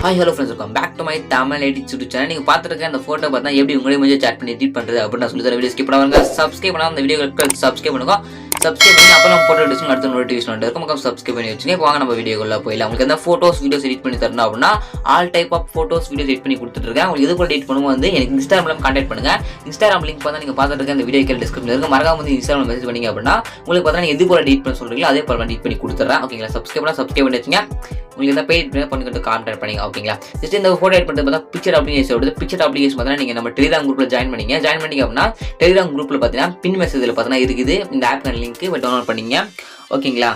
Hi hello friends, welcome back to my Tamil edit YouTube channel. நீங்கள் பார்த்துருக்க அந்த photo பார்த்தா எப்படி உங்களே கொஞ்சம் சேட் பண்ணி எடிட் பண்ணுறது அப்படின்னு நான் சொல்லி தர வீடியோ ஸ்கிப் பண்ணுவாங்க. சப்ஸ்கிரைப் பண்ணால் அந்த வீடியோக்கு சப்ஸ்கிரைப் பண்ணுங்க. சப்ஸ்கிரைப் பண்ணி அப்போ நம்ம ஃபோட்டோ எடிஷன் அடுத்த நோட்டிஃபிகேஷன் இருக்கும். மக்கள் சப்ஸ்கிரைப் பண்ணி வச்சுங்க. இப்போ வாங்க நம்ம வீடியோக்குள்ள போயிடலாம். உங்களுக்கு எந்த ஃபோட்டோஸ் வீடியோஸ் எடிட் பண்ணி தரணும் அப்படின்னா all type of photos videos edit பண்ணி கொடுத்துருக்கேன். உங்களுக்கு எது கூட எடிட் பண்ணும்போது வந்து எனக்கு இன்ஸ்டாகிராமில் கான்டாக்ட் பண்ணுங்க. இன்ஸ்டாகிராம் லிங்க் பார்த்தா நீங்கள் பார்த்துட்டு இருக்க அந்த வீடியோ கீழே டிஸ்கிரிப்ஷன் இருக்குது. மறக்காம வந்து இன்ஸ்டாகிராம் மெசேஜ் பண்ணிங்க அப்படின்னா உங்களுக்கு பார்த்தா நீங்கள் எது போல எடிட் பண்ண சொல்கிறீங்களோ அதே போல எடிட் பண்ணி கொடுத்துட்றேன். ஓகேங்களா? சப்ஸ்கிரைப் பண்ணி வச்சுங்க. உங்களுக்கு எதாவது பெய்ட் பண்ணிக்கிட்டு கான்டாக்ட் பண்ணிங்க. ஓகேங்களா? ஜஸ்ட் இந்த ஃபோட்டோ எடிட் பண்ணுறது பார்த்தா பிக்சர் அப்ளிகேஷன் வருது. பிக்சர் அப்ளிகேஷன் பார்த்தீங்கன்னா நீங்கள் நம்ம டெலிகிராம் குரூப்பில் ஜாயின் பண்ணிங்க அப்படின்னா டெலிகிராம் குரூப்பில் பார்த்தீங்கன்னா பின் மெசேஜில் பார்த்தீங்கன்னா இருக்குது இந்த ஆப் லிங்க் டவுன்லோட் பண்ணிங்க. ஓகேங்களா?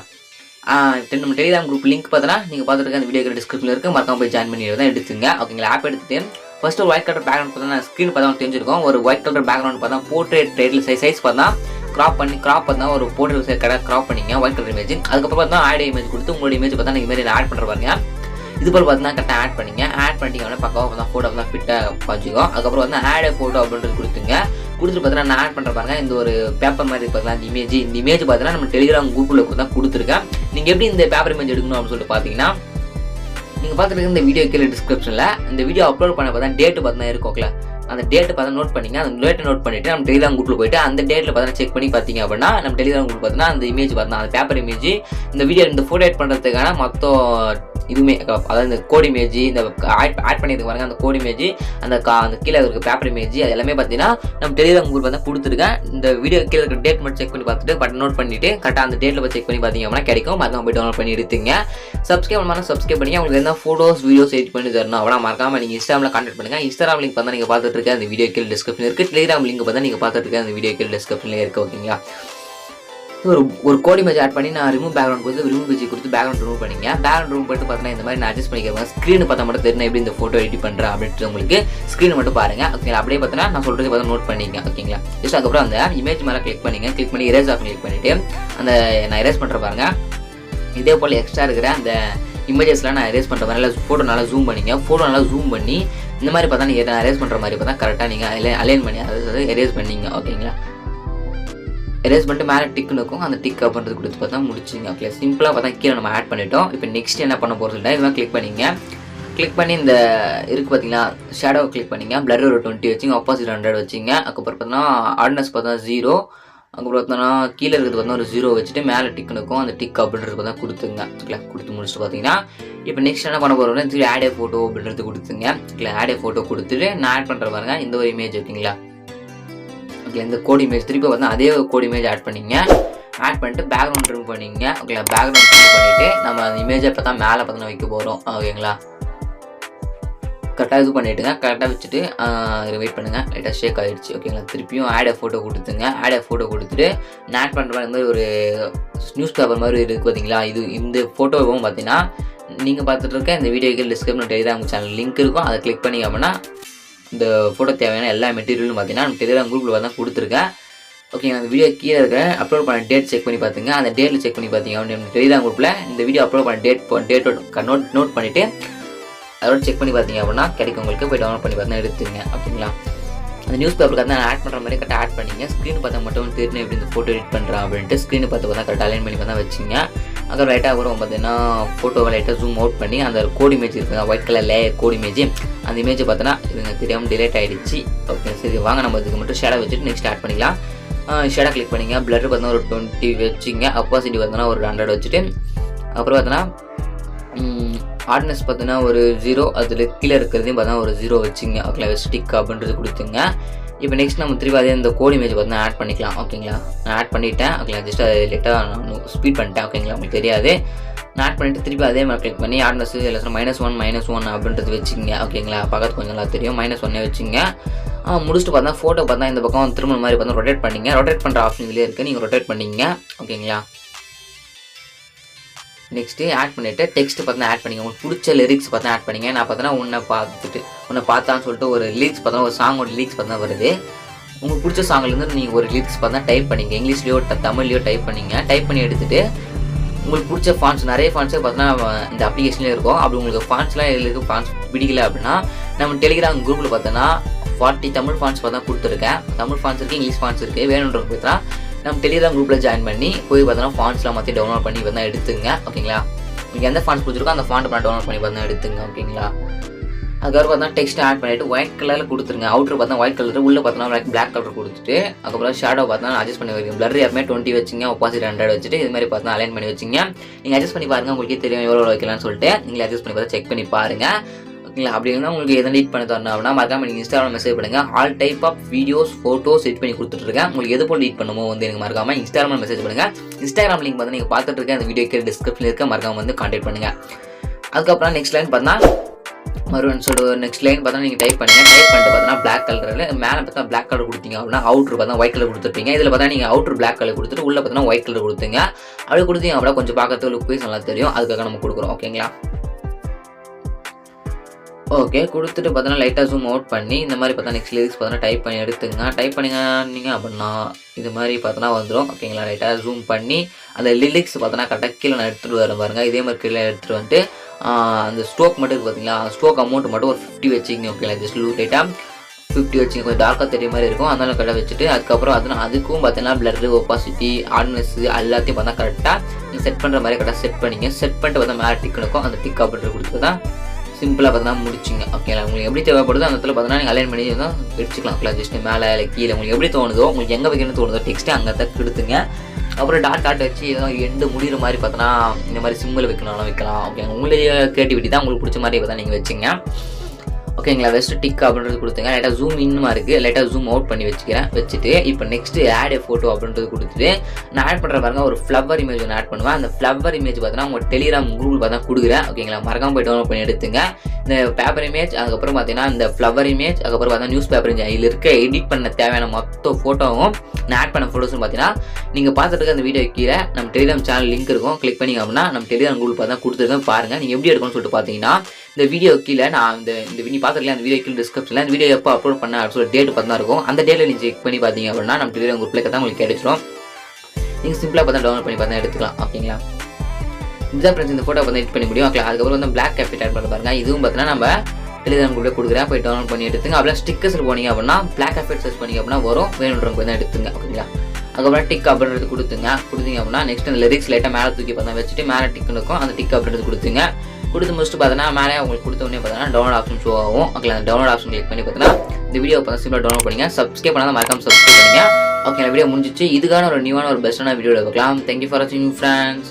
நம்ம டெலிகிராம் குரூப் லிங்க் பார்த்தீங்கன்னா நீங்கள் பார்த்துருக்க அந்த வீடியோ டிஸ்கிரிப்ஷனில் இருக்குது. மறக்காம போய் ஜாயின் பண்ணி தான் எடுத்துங்க. ஓகேங்களா? ஆப் எடுத்துட்டு ஃபர்ஸ்ட் ஒரு ஒயிட் கலர் பேக்ரவுண்ட் பார்த்தா ஸ்க்ரீன் பார்த்தா தெரிஞ்சிருக்கும். ஒரு ஒயிட் கலர் பேக்ரவுண்ட் பார்த்தா போர்ட்ரேட் டைட்டில் சைஸ் பார்த்தா கிராப் பார்த்தா ஒரு போர்ட்ரேட் கடை கிராப் பண்ணிங்க ஒயிட் கலர் இமேஜ். அதுக்கப்புறம் பார்த்தா ஆட் இமேஜ் கொடுத்து உங்களோட இமேஜ் பார்த்தா நீங்கள் மாதிரி ஆட் பண்ணுற பாருங்க. இது போல் பார்த்தீங்கன்னா கரெக்டாக ஆட் பண்ணிங்க. ஆட் பண்ணிட்டீங்கன்னா பக்காவாக பார்த்தா ஃபோட்டோ தான் ஃபிட்டாக வச்சுக்கும். அதுக்கப்புறம் வந்து ஆட் ஃபோட்டோ அப்படின்றது கொடுத்துங்க. கொடுத்துட்டு பார்த்தீங்கன்னா நான் ஆட் பண்ணுற பாருங்க. இந்த ஒரு பேப்பர் மாதிரி பார்த்தீங்கன்னா இந்த இமேஜ் பார்த்தீங்கன்னா நம்ம டெலிகிராம் குரூப்பில் தான் கொடுத்துருக்கேன். நீங்கள் எப்படி இந்த பேப்பர் இமேஜ் எடுக்கணும் அப்படின்னு சொல்லிட்டு பார்த்தீங்கன்னா நீங்கள் பார்த்துருக்க இந்த வீடியோ கீழே டிஸ்கிரிப்ஷனில் இந்த வீடியோ அப்லோட் பண்ண பார்த்தா டேட்டு பார்த்தா இருக்கும்ல, அந்த டேட்டு பார்த்தா நோட் பண்ணிங்க. அந்த டேட்டை நோட் பண்ணிவிட்டு நம்ம டெலிகிராம் குரூப்பில் போய்ட்டு அந்த டேட்டில் பார்த்தா செக் பண்ணி பார்த்தீங்க அப்படின்னா நம்ம டெலிகிராம் குரூப் பார்த்தீங்கன்னா அந்த இமேஜ் பார்த்தா அந்த பேப்பர் இமேஜ் இந்த வீடியோ இந்த ஃபோட்டோ எடிட் பண்ணுறதுக்கான மொத்தம் இதுவுமே அதாவது இந்த கோட் இமேஜ் இந்த ஆட் பண்ணியிருக்கு பாருங்க. அந்த கோட் இமேஜ் அந்த கீழே இருக்க பேப்பர் இமேஜ் அது எல்லாமே பார்த்தீங்கன்னா நம்ம டெலிகிராம் குரூப் வந்து கொடுத்துருக்கேன். இந்த வீடியோ கீழே இருக்க டேட் மட்டும் செக் பண்ணி பார்த்துட்டு பட் நோட் பண்ணிட்டு கரெக்டாக அந்த டேட்டில் போய் செக் பண்ணி பார்த்தீங்க அப்படின்னா கிடைக்கும். மறக்காம போய் டவுன்லோட் பண்ணி எடுத்துங்க. சப்ஸ்கிரைப் பண்ணி உங்களுக்கு எந்த ஃபோட்டோஸ் வீடியோஸ் எடிட் பண்ணி தரணும் அப்படின்னா மறக்காம நீங்கள் இன்ஸ்டாகிராமில் கான்டாக்ட் பண்ணுங்க. இன்ஸ்டாகிராம் லிங்க் பார்த்தா நீங்கள் பார்த்துட்டு இருக்க அந்த வீடியோ கீழே டிஸ்கிரிப்ஷன் இருக்குது. டெலிகிராம் லிங்க் பார்த்தா நீங்கள் பார்த்துட்டு இருக்க அந்த வீடியோ கீழே டிஸ்கிரிப்ஷன்லேயே இருக்குது. ஓகேங்களா? ஒரு கோட் இமேஜ் ஆட் பண்ணி நான் ரிமூவ் பேக்ரவுண்ட் கொடுத்து பேக்ரவுண்ட் ரிமூவ் பண்ணிங்க. பேக்ரவுண்ட் ரிமூவ் பண்ணிட்டு பார்த்தீங்கன்னா இந்த மாதிரி நான் அட்ஜஸ்ட் பண்ணிக்கிறேன். ஸ்க்ரீன் பார்த்தா மட்டும் தெரியும் எப்படி இந்த ஃபோட்டோ எடிட் பண்ணுறேன் அப்படின்ட்டு உங்களுக்கு ஸ்க்ரீன் மட்டும் பாருங்க. ஓகேங்களா? அப்படியே பார்த்தீங்கன்னா நான் சொல்கிறது பார்த்தா நோட் பண்ணிங்க. ஓகேங்களா? ஜஸ்ட் அதுக்கப்புறம் அந்த இமேஜ் மேலே கிளிக் பண்ணி எரேஸ் ஆஃப் கிளிக் பண்ணிவிட்டு அந்த நான் எரேஸ் பண்ணுற பாருங்க. இதே போல் எக்ஸ்ட்ரா இருக்கிற அந்த இமேஜஸ்லாம் நான் எரேஸ் பண்ணுற மாதிரி ஃபோட்டோ நல்லா ஜூம் பண்ணிங்க. ஃபோட்டோ நல்லா ஜூம் பண்ணி இந்த மாதிரி பார்த்தா நீங்கள் எரேஸ் பண்ணுற மாதிரி பார்த்தா கரெக்டாக நீங்கள் அலைன் பண்ணி அதாவது எரேஸ் பண்ணிங்க. ஓகேங்களா? எரேஸ் பண்ணிட்டு மேலே டிக்குன்னு இருக்கும். அந்த டிக் அப்படின்றது கொடுத்து பார்த்தா முடிச்சிங்க. ஓகே, சிம்பிளாக பார்த்தா கீழே நம்ம ஆட் பண்ணிட்டோம். இப்போ நெக்ஸ்ட் என்ன பண்ண போகிறது இல்லை, இதெல்லாம் கிளிக் பண்ணி இந்த இருக்குது பார்த்தீங்களா ஷேடோ கிளிக் பண்ணிங்க. பிளர் ஒரு 20 வச்சுங்க. ஆப்போசிட் 100 வச்சுங்க. அதுக்கப்புறம் பார்த்தோன்னா ஆர்டினஸ் பார்த்தா 0. அதுக்கப்புறம் பார்த்தோன்னா கீழே இருக்கிறது பார்த்தா ஒரு 0 வச்சுட்டு மேலே டிக்குன்னு இருக்கும். அந்த டிக் அப்படின்றது பார்த்தா கொடுத்துங்க. ஓகே, கொடுத்து முடிச்சுட்டு பார்த்தீங்கன்னா இப்போ நெக்ஸ்ட் என்ன பண்ண போகிறோம்னா திருப்பி ஆட் ஃபோட்டோ அப்படின்றது கொடுத்துங்க. இல்லை ஆட் ஃபோட்டோ கொடுத்துட்டு நான் ஆட் பண்ணுற பாருங்க இந்த ஒரு இமேஜ். ஓகேங்களா? ஓகே, இந்த கோட் இமேஜ் திருப்பி வந்து அதே கோட் இமேஜ் ஆட் பண்ணிங்க. ஆட் பண்ணிட்டு பேக்ரவுண்ட் ரிமூவ் பண்ணிங்க. ஓகேங்களா? பேக்ரவுண்ட் ரிமூவ் பண்ணிவிட்டு நம்ம அந்த இமேஜை பார்த்தா மேலே பார்த்தா வைக்க போகிறோம். ஓகேங்களா? கரெக்டாக இது பண்ணிவிட்டுங்க. கரெக்டாக வச்சுட்டு வெயிட் பண்ணுங்கள். லைட்டாக ஷேக் ஆகிடுச்சு. ஓகேங்களா? திருப்பியும் ஆட் ஃபோட்டோ கொடுத்துங்க. ஆட் ஃபோட்டோ கொடுத்துட்டு நான் ஆட் பண்ணுற மாதிரி ஒரு நியூஸ் பேப்பர் மாதிரி இருக்குது பார்த்தீங்களா? இந்த ஃபோட்டோவும் பார்த்தீங்கன்னா நீங்கள் பார்த்துட்டு இருக்க இந்த வீடியோக்கு டிஸ்கிரிப்ஷன் டெலிகிராம் சேனல் லிங்க் இருக்கும். அதை கிளிக் பண்ணி அப்படின்னா இந்த ஃபோட்டோ தேவையான எல்லா மெட்டீரியலும் பார்த்தீங்கன்னா நம்ம டெலிகிராம் குரூப்பில் தான் கொடுத்துருக்கேன். ஓகே, அந்த வீடியோ கீழே இருக்க அப்லோட் பண்ண டேட் செக் பண்ணி பார்த்துங்க. அந்த டேட்டில் செக் பண்ணி பார்த்தீங்க நம்ம டெலிகிராம் குரூப்பில் இந்த வீடியோ அப்லோட் பண்ண டேட்டோட நோட் பண்ணிவிட்டு அதோட செக் பண்ணி பார்த்தீங்க அப்படின்னா கிடைக்கும். உங்களுக்கு போய் டவுன்லோட் பண்ணி பார்த்தா எடுத்துங்க. ஓகேங்களா? அந்த நியூஸ் பேப்பருக்கு வந்து நான் ஆட் பண்ணுற மாதிரி கரெக்டாக ஆட் பண்ணிங்க. ஸ்க்ரீன் பார்த்தா மட்டும் தெரியும் எப்படி இந்த ஃபோட்டோ எடிட் பண்ணுறேன் அப்படின்ட்டு ஸ்க்ரீனை பார்த்தா கரெக்டாக அலைன் பண்ணி பார்த்தா வச்சிங்க. அப்புறம் லைட்டாக கூட பார்த்தீங்கன்னா ஃபோட்டோவை லைட்டாக ஜூம் அவுட் பண்ணி அந்த கோட் இமேஜ் இருக்குங்க ஒயிட் கலர் லேயர் கோட் இமேஜ் அந்த இமேஜை பார்த்தோன்னா இதுங்க தெரியாமல் டிலேட் ஆகிடுச்சு. ஓகே, சரி வாங்க நம்ம இதுக்கு மட்டும் ஷேடோ வச்சுட்டு நெக்ஸ்ட் ஆட் பண்ணிக்கலாம். ஷேடோ கிளிக் பண்ணிங்க. பிளர் பார்த்தோன்னா ஒரு 20 வச்சுங்க. அப்பாசிட்டி பார்த்தோன்னா ஒரு 100 வச்சுட்டு அப்புறம் பார்த்தோன்னா ஆர்டினஸ் பார்த்தீங்கன்னா ஒரு 0. அதில் கீழே இருக்கிறதையும் பார்த்தா ஒரு 0 வச்சுங்க. ஓகே, ஸ்டிக் அப்படின்றது கொடுத்துங்க. இப்போ நெக்ஸ்ட் நம்ம திருப்பி அதே இந்த கோட் இமேஜ் பார்த்தா ஆட் பண்ணிக்கலாம். ஓகேங்களா? நான் ஆட் பண்ணிவிட்டேன். ஓகேங்களா? ஜஸ்ட் அதை லைட்டாக நான் ஸ்பீட் பண்ணிட்டேன். ஓகேங்களா? உங்களுக்கு தெரியாது. நான் ஆட் பண்ணிவிட்டு திருப்பி அதே மாதிரி கிளிக் பண்ணி ஆர்டினஸ் இல்லை -1 அப்படின்றது வச்சுங்க. ஓகேங்களா? பக்கத்து கொஞ்சம் நல்லா தெரியும். -1 வச்சுங்க. முடிச்சுட்டு பார்த்தா ஃபோட்டோ பார்த்தா இந்த பக்கம் திரும்ப மாதிரி பார்த்தா ரொட்டேட் பண்ணிங்க. ரொட்டேட் பண்ணுற ஆப்ஷன் இதுலேயே இருக்குது. நீங்கள் ரொட்டேட் பண்ணிங்க. ஓகேங்களா? நெக்ஸ்ட்டு ஆட் பண்ணிவிட்டு டெக்ஸ்ட் பார்த்தா ஆட் பண்ணிங்க. உங்களுக்கு பிடிச்ச லிரிக்ஸ் பார்த்தா ஆட் பண்ணிங்க. நான் பார்த்தோன்னா உன்னை பார்த்தான்னு சொல்லிட்டு ஒரு லிரிக்ஸ் பார்த்தா ஒரு சாங்கோட லிரிக்ஸ் பார்த்தா வருது. உங்களுக்கு பிடிச்ச சாங்லேருந்து நீங்கள் ஒரு லிரிக்ஸ் பார்த்தா டைப் பண்ணிங்க. இங்கிலீஷ்லையோ தமிழ்லையோ டைப் பண்ணிங்க. டைப் பண்ணி எடுத்துகிட்டு உங்களுக்கு பிடிச்ச ஃபாண்ட்ஸ் நிறைய ஃபாண்ட்ஸே பார்த்தோன்னா இந்த அப்ளிகேஷன்லேயே இருக்கும். அப்படி உங்களுக்கு ஃபாண்ட்ஸ்லாம் இருக்குது ஃபாண்ட்ஸ் பிடிக்கல அப்படின்னா நம்ம டெலிகிராம் குரூப்பில் பார்த்தோன்னா 40 தமிழ் ஃபாண்ட்ஸ் பார்த்தா கொடுத்துருக்கேன். தமிழ் ஃபாண்ட்ஸ் இருக்குது, இங்கிலீஷ் ஃபாண்ட்ஸ் இருக்குது. வேணுன்றவங்க பார்த்தா நம்ம டெலிகிராம் குரூப்பில் ஜாயின் பண்ணி போய் பார்த்தோன்னா ஃபாண்ட்ஸ்லாம் மாற்றி டவுன்லோட் பண்ணி பார்த்தா எடுத்துங்க. ஓகேங்களா? உங்களுக்கு எந்த ஃபாண்ட்ஸ் பிடிச்சிருக்கோ அந்த ஃபாண்ட் டவுன்லோட் பண்ணி பார்த்தா எடுத்துங்க. ஓகேங்களா? அதுக்கப்புறம் பார்த்தா டெக்ஸ்ட் ஆட் பண்ணிவிட்டு ஒயிட் கலரில் கொடுத்துருங்க. அவுட்ரு பார்த்தா ஒயிட் கலர், உள்ளே பார்த்தோன்னா பிளாக் கலர் கொடுத்துட்டு அதுக்கப்புறம் ஷேடோ பார்த்தா அட்ஜஸ்ட் பண்ணி வைக்கணும். பிளர் எப்பவுமே 20 வச்சுங்க, ஒப்பாசிட்டி 100 வச்சுட்டு இது மாதிரி பார்த்தா அலைன் பண்ணி வச்சிங்க. நீங்கள் அட்ஜஸ்ட் பண்ணி பாருங்கள், உங்களுக்கே தெரியும் எவ்வளோ வைக்கலாம்னு சொல்லிட்டு. நீங்கள் அட்ஜஸ்ட் பண்ணி பார்த்தா செக் பண்ணி பாருங்கள். ஓகேங்களா? அப்படி இருந்தால் உங்களுக்கு எதனா எடிட் பண்ணி தரணும் அப்படின்னா மறக்காம நீங்கள் இன்ஸ்டாகிராம் மெசேஜ் பண்ணுங்கள். All type of videos photos edit பண்ணி கொடுத்துட்ருக்கேன். உங்களுக்கு எது போல் எடிட் பண்ணுமோ வந்து எனக்கு மறக்காம இன்ஸ்டாகிராம் மெசேஜ் பண்ணுங்கள். இன்ஸ்டாகிராம் லிங்க் வந்து நீங்கள் பார்த்துட்டு இருக்க அந்த வீடியோ கீழே டிஸ்கிரிப்ஷனில் இருக்க, மறக்காம வந்து கான்டாக்ட் பண்ணுங்கள். அதுக்கப்புறம் நெக்ஸ்ட் லைன் பார்த்தா மறுபடியும் சொல்லிட்டு நெக்ஸ்ட் லைன் பார்த்தா நீங்கள் டைப் பண்ணுங்கள். டைப் பண்ணிட்டு பார்த்தா பிளாக் கலரில் மேலே பார்த்தா பிளாக் கலர் கொடுத்தீங்க அப்படின்னா அவுட்ரு பார்த்தா ஒயிட் கலர் கொடுத்துருப்பீங்க. இதில் பார்த்தா நீங்கள் அவுட்ரு பிளாக் கலர் கொடுத்துட்டு உள்ளே பார்த்தா ஒயிட் கலர் கொடுத்துங்க. அப்படி கொடுத்தீங்க அப்படின்னா கொஞ்சம் பார்க்கறதுக்கு லுக் வைஸ் நல்லா தெரியும். அதுக்காக நம்ம கொடுக்குறோம். ஓகேங்களா? ஓகே, கொடுத்துட்டு பார்த்தோன்னா லைட்டாக ஜூம் அவுட் பண்ணி இந்த மாதிரி பார்த்தா நெக்ஸ்ட் லிரிக்ஸ் பார்த்தோன்னா டைப் பண்ணி எடுத்துங்க. டைப் பண்ணிங்க அப்படின்னா இது மாதிரி பார்த்தோன்னா வந்துடும். ஓகேங்களா? லைட்டாக ஜூம் பண்ணி அந்த லிரிக்ஸ் பார்த்தோன்னா கரெக்டாக கீழே நான் எடுத்துகிட்டு வரேன் பாருங்கள். இதே மாதிரி கீழே எடுத்துகிட்டு வந்துட்டு அந்த ஸ்ட்ரோக் மட்டும் இருக்குது பார்த்தீங்களா, ஸ்ட்ரோக் அமௌண்ட் மட்டும் ஒரு 50 வச்சுக்கிங்க. ஓகேங்களா? ஜஸ்ட் லைட்டாக 50 வச்சுங்க, கொஞ்சம் டார்க்காக தெரிய மாதிரி இருக்கும். அதனால கரெக்டாக வச்சுட்டு அதுக்கப்புறம் அதுக்கும் பார்த்தீங்கன்னா பிளர், ஒப்பாசிட்டி, ஆட்னஸ் எல்லாத்தையும் பார்த்தா கரெக்டாக நீங்கள் செட் பண்ணுற மாதிரி கரெக்டாக செட் பண்ணிங்க. செட் பண்ணிட்டு பார்த்தா மேலே டிக் இருக்கும். அந்த டிக் அப்படின்றது கொடுத்து தான் சிம்பிளாக பார்த்தா முடிச்சிங்க. ஓகேங்களா? உங்களுக்கு எப்படி தேவைப்படுதோ அந்த இடத்துல பார்த்தீங்கன்னா நீங்கள் அலைன் பண்ணி தான் வச்சுக்கலாம். ஜஸ்ட் மேலே இல்லை கீழே உங்களுக்கு எப்படி தோணுதோ, உங்களுக்கு எங்கே வைக்கணும்னு தோணுதோ டெக்ஸ்ட்டு அங்கே தான் கொடுத்துங்க. அப்புறம் டாட் வச்சு ஏதோ எண்டு முடிகிற மாதிரி பார்த்தோன்னா இந்த மாதிரி சிம்பிள் வைக்கலாம். ஓகே, உங்களுடைய கிரியேட்டிவிட்டி தான், உங்களுக்கு பிடிச்ச மாதிரி பார்த்தா நீங்கள் வச்சுங்க. ஓகேங்களா? வெஸ்ட் டிக் அப்படின்றது கொடுத்துங்க. லைட்டாக ஜூம் இன்னுமா இருக்குது, லைட்டாக ஜூம் அவுட் பண்ணி வச்சுட்டு இப்போ நெக்ஸ்ட்டு ஆட் ஏ ஃபோட்டோ அப்படின்றது கொடுத்துட்டு நான் ஆட் பண்ணுற பாருங்க ஒரு ஃப்ளவர் இமேஜ் ஒன்று ஆட் பண்ணுவேன். அந்த ஃப்ளவர் இமேஜ் பார்த்தீங்கன்னா உங்கள் டெலிகிராம் குரூப்பில் பார்த்தா கொடுக்குறேன். ஓகேங்களா? மறக்காம போய் டவுன்லோட் பண்ணி எடுத்துங்க. இந்த பேப்பர் இமேஜ், அதுக்கப்புறம் பார்த்தீங்கன்னா இந்த ஃப்ளவர் இமேஜ், அதுக்கப்புறம் பார்த்தா நியூஸ் பேப்பர் இமேஜ், இதில் இருக்க எடிட் பண்ண தேவையான மொத்த ஃபோட்டோவும் நான் ஆட் பண்ண ஃபோட்டோஸும் பார்த்தீங்கன்னா நீங்கள் பார்த்துட்டு இருக்க அந்த வீடியோ கீழே நம்ம டெலிகிராம் சேனல் லிங்க் இருக்கும். கிளிக் பண்ணிங்க அப்படின்னா நம்ம டெலிகிராம் குரூப் பார்த்தா கொடுத்துருக்கேன். பாருங்கள் நீங்கள் எப்படி எடுக்கணும்னு சொல்லிட்டு பார்த்தீங்கன்னா இந்த வீடியோ கீழே நான் இந்த நீ பார்த்துருக்கேன் அந்த வீடியோ கீழே டிஸ்கிரிப்ஷனில் இந்த வீடியோ எப்போ அப்லோட் பண்ண அப்படின்னு சொல்லி டேட் பார்த்தா இருக்கும். அந்த டேட்டில் நீங்கள் செக் பண்ணி பார்த்தீங்க அப்படின்னா நம்ம டெலிகிராம் குரூப்பில் தான் உங்களுக்கு கிடைச்சிடும். நீங்கள் சிம்பிளாக பார்த்தா டவுன்லோட் பண்ணி பார்த்தா எடுத்துக்கலாம். ஓகேங்களா? இதுதான் ஃப்ரெண்ட்ஸ் இந்த ஃபோட்டோ பார்த்தா எடிட் பண்ணி முடியும். ஓகே, அதுக்கப்புறம் வந்து பிளாக் கேப்ட் ஆட் பண்ண பாருங்க. இதுவும் பார்த்தீங்கன்னா நம்ம டெலிகிராம் குரூப்பில் கொடுக்குறேன். போய் டவுன்லோட் பண்ணி எடுத்துங்க. அப்படியே ஸ்டிக்கர்ஸில் போனீங்க அப்படின்னா பிளாக் கேப்ட் சர்ச் பண்ணிங்க அப்படின்னா வரும். வேணுன்றவங்க தான் எடுத்துங்க. ஓகேங்களா? அதுக்கப்புறம் டிக் அப்படின்றது கொடுத்தீங்க அப்படின்னா நெக்ஸ்ட் அந்த லிரிக்ஸ் லைட்டாக மேலே தூக்கி பார்த்தா வச்சுட்டு மேலே டிக் இருக்கும். அந்த டிக் அப்படின்றது கொடுத்துங்க. கொடுத்து முடிச்சுட்டு பார்த்தீங்கன்னா மேலே உங்களுக்கு கொடுத்த உடனே பார்த்தீங்கன்னா டவுன்லோட் ஆப்ஷன் ஷோ ஆகும். ஓகே, அந்த டவுன்லோட் ஆப்ஷன் கிளிக் பண்ணி பார்த்தீங்கன்னா இந்த வீடியோ பார்த்தா சிம்பிளாக டவுன்லோட் பண்ணிங்க. சப்ஸ்கிரைப் பண்ணால் மறக்காம சப்ஸ்கிரைப் பண்ணுங்க. ஓகே, வீடியோ முடிஞ்சிச்சு. இதுக்கான ஒரு நியூவான ஒரு பெஸ்ட்டான வீடியோ பார்க்கலாம். தேங்க்யூ ஃபார் வாட்சிங் ஃப்ரெண்ட்ஸ்.